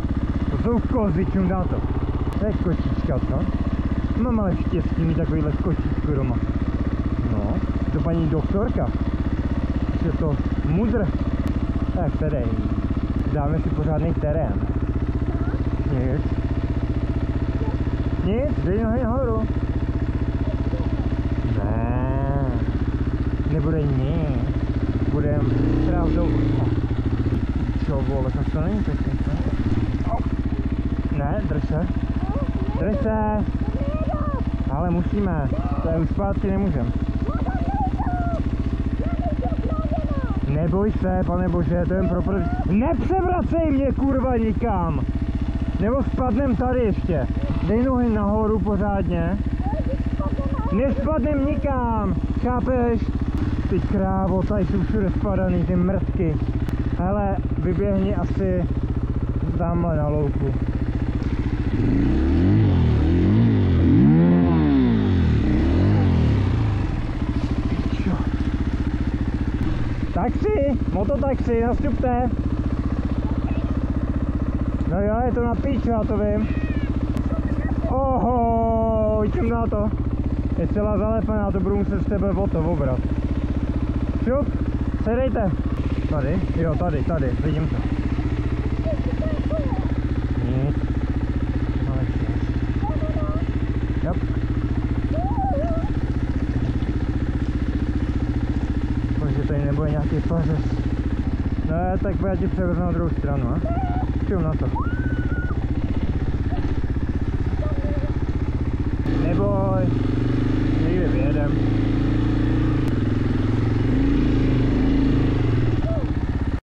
tady. To jsou kozy, čum dá to. To je kočička, co? Mám ale štěstí mít takovýhle kočičku doma. No, to paní doktorka. Je to mudr. Tak tady. Dáme si pořádný terén. Nic. Nic, dej nohy nahoru. Ne. Nebude nic. Budem pravdou. Čo, vole, tak to není pěkný, co? Ne, drž se. Drž se. Ale musíme. To je už zpátky nemůžem. Neboj se, pane bože, to jen pro prv... Nepřevracej mě, kurva, nikam! Nebo spadnem tady ještě. Dej nohy nahoru pořádně. Nespadnem nikam, chápeš? Ty krávo, tady jsou všude spadaný, ty mrtky. Hele, vyběhni asi tamhle na louku. Taxi, mototaxi, nastupte. No jo, je to na píču, já to vím. Oho, čím dá to? Je celá zalepená, to budu muset z tebe o to obrat. Šup, sedejte. Tady? Jo, tady, vidím to. Nic. Jop. Protože tady nebude nějaký pařez. No tak já ti převezmu na druhou stranu, a? Čum na to. Neboj. Někde vyjedem.